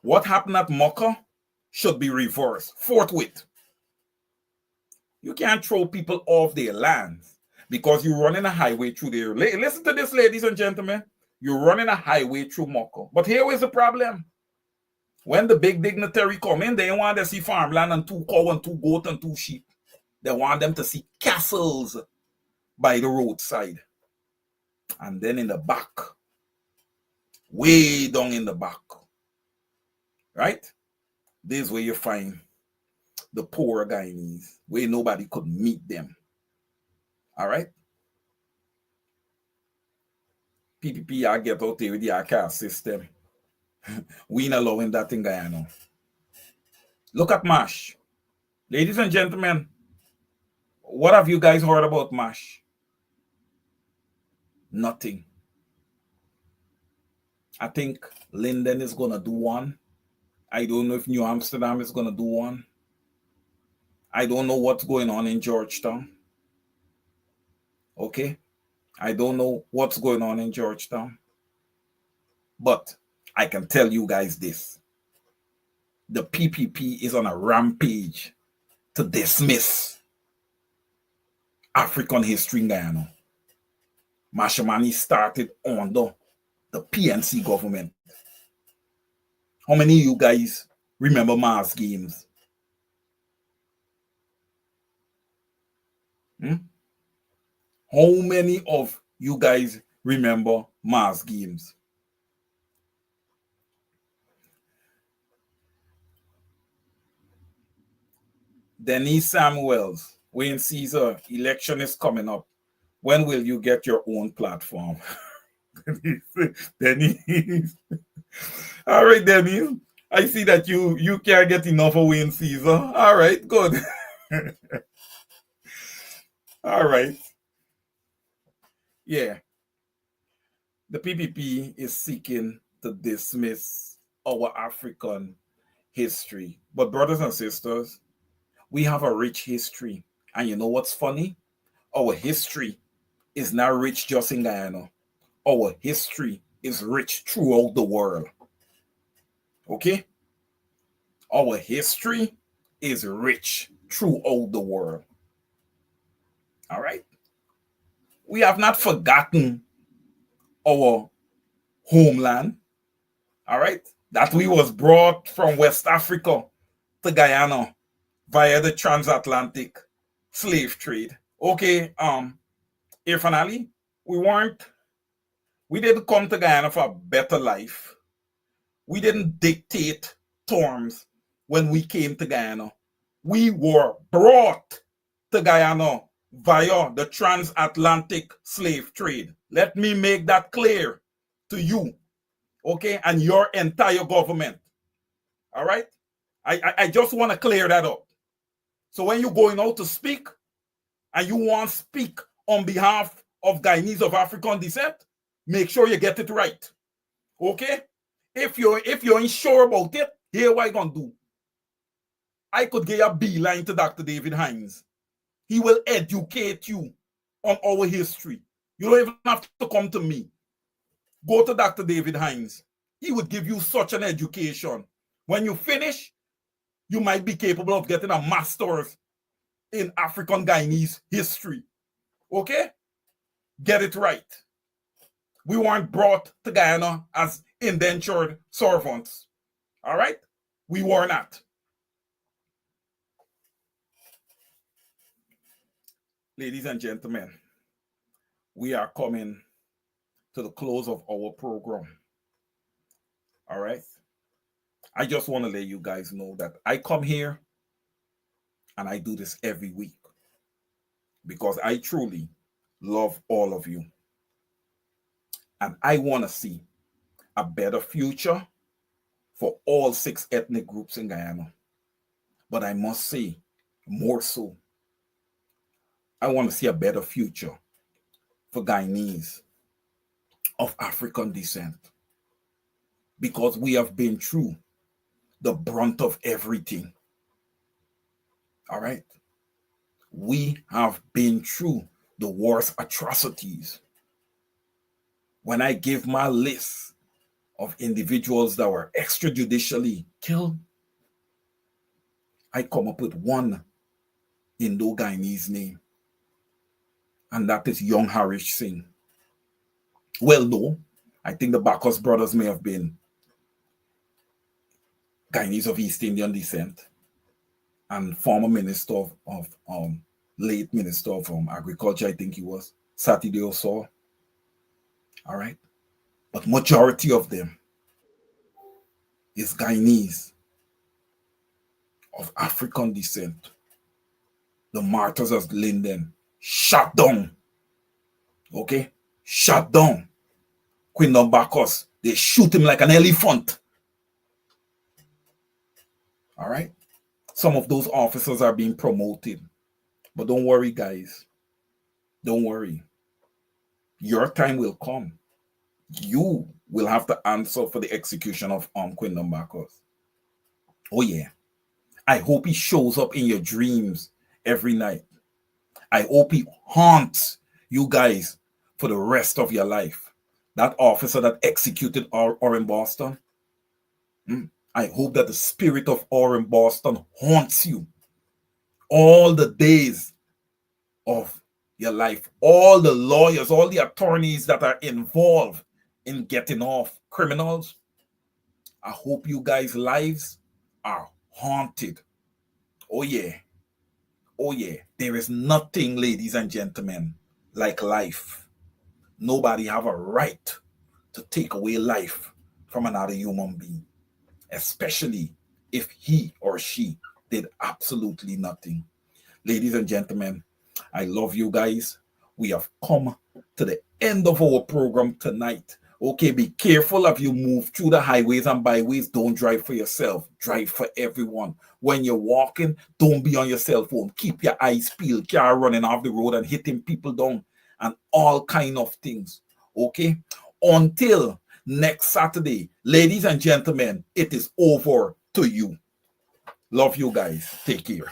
What happened at Mocha should be reversed forthwith. You can't throw people off their lands because you're running a highway through there. Listen to this, ladies and gentlemen. You're running a highway through Mocha. But here is the problem. When the big dignitary come in, they want to see farmland and 2 cow and 2 goat and 2 sheep. They want them to see castles by the roadside. And then in the back, way down in the back, right? This is where you find the poor Guyanese, where nobody could meet them. All right? PPP, I get out there with the caste system. We ain't allowing that in Guyana. Look at MASH. Ladies and gentlemen, what have you guys heard about MASH? Nothing. I think Linden is going to do one. I don't know if New Amsterdam is going to do one. I don't know what's going on in Georgetown. Okay? I don't know what's going on in Georgetown. But I can tell you guys this. The PPP is on a rampage to dismiss African history in Guyana. Mashamani started under the PNC government. How many of you guys remember Mars Games? How many of you guys remember Mars Games? Denise Samuels, Wayne Caesar, election is coming up. When will you get your own platform? Denise. All right, Denise. I see that you can't get enough of Wayne Caesar. All right, good. All right. Yeah. The PPP is seeking to dismiss our African history. But brothers and sisters, we have a rich history. And you know what's funny? Our history is not rich just in Guyana. Our history is rich throughout the world. Okay? Our history is rich throughout the world. All right? We have not forgotten our homeland. All right? That we was brought from West Africa to Guyana via the transatlantic slave trade. Okay, Irfan Ali, we didn't come to Guyana for a better life. We didn't dictate terms when we came to Guyana. We were brought to Guyana via the transatlantic slave trade. Let me make that clear to you, okay, and your entire government. All right? I just want to clear that up. So when you're going out to speak and you want to speak on behalf of Guyanese of African descent, make sure you get it right. Okay? If you're unsure about it, here what I gonna do. I could get a beeline to Dr. David Hines. He will educate you on our history. You don't even have to come to me. Go to Dr. David Hines. He would give you such an education. When you finish, you might be capable of getting a master's in African Guyanese history. Okay? Get it right. We weren't brought to Guyana as indentured servants. All right? We were not. Ladies and gentlemen, we are coming to the close of our program. All right? I just want to let you guys know that I come here and I do this every week because I truly love all of you. And I want to see a better future for all 6 ethnic groups in Guyana. But I must say, more so, I want to see a better future for Guyanese of African descent. Because we have been through the brunt of everything. All right? We have been through the worst atrocities. When I give my list of individuals that were extrajudicially killed, I come up with one Indo-Guyanese name. And that is young Harish Singh. Well, no, I think the Bacchus brothers may have been Guyanese of East Indian descent and former minister of late minister of agriculture, I think he was, Saturday Osor. All right. But majority of them is Guyanese of African descent. The martyrs of Linden shot down. Okay? Shot down. Quindon Bacchus, they shoot him like an elephant. All right? Some of those officers are being promoted. But don't worry, guys. Don't worry. Your time will come. you will have to answer for the execution of Quindom Bacchus. Oh yeah. I hope he shows up in your dreams every night. I hope he haunts you guys for the rest of your life. That officer that executed Orrin Boston, I hope that the spirit of Orrin Boston haunts you all the days of your life. All the lawyers, all the attorneys that are involved in getting off criminals, I hope you guys' lives are haunted. Oh yeah. Oh yeah. There is nothing, ladies and gentlemen, like life. Nobody have a right to take away life from another human being, especially if he or she did absolutely nothing. Ladies and gentlemen, I love you guys. We have come to the end of our program tonight. Okay, be careful if you move through the highways and byways. Don't drive for yourself. Drive for everyone. When you're walking, don't be on your cell phone. Keep your eyes peeled. Car running off the road and hitting people down and all kind of things. Okay? Until next Saturday, ladies and gentlemen, it is over to you. Love you guys. Take care.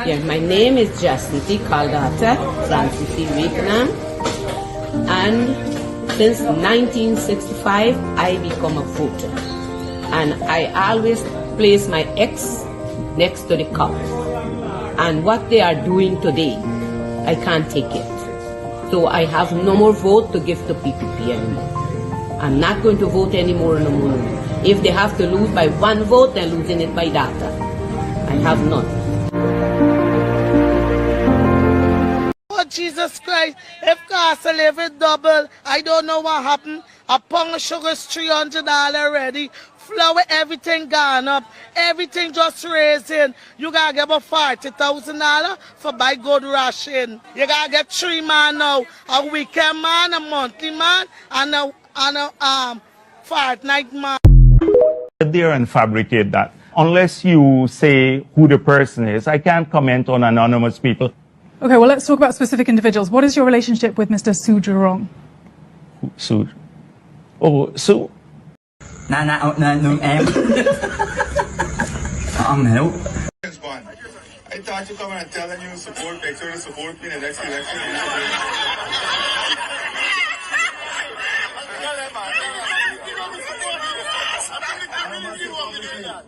Yeah, my name is Jacinty Caldata from Vietnam, and since 1965 I become a voter, and I always place my ex next to the cop, and what they are doing today, I can't take it. So I have no more vote to give to PPP anymore. I'm not going to vote anymore no more. If they have to lose by one vote, they're losing it by data. I have none. Oh, Jesus Christ, if cost of living double, I don't know what happened. A pound of sugar is $300 already. Flour, everything gone up. Everything just raising. You gotta get about $40,000 for buy good ration. You gotta get 3 man now. A weekend man, a monthly man, and a fortnight man. There and fabricate that. Unless you say who the person is, I can't comment on anonymous people. Okay, well, let's talk about specific individuals. What is your relationship with Mr. Su Jurong? Su? Oh, Su? No, em. Help. I thought you come and tell them you support, make sure you support me in the next election.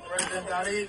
President Daddy.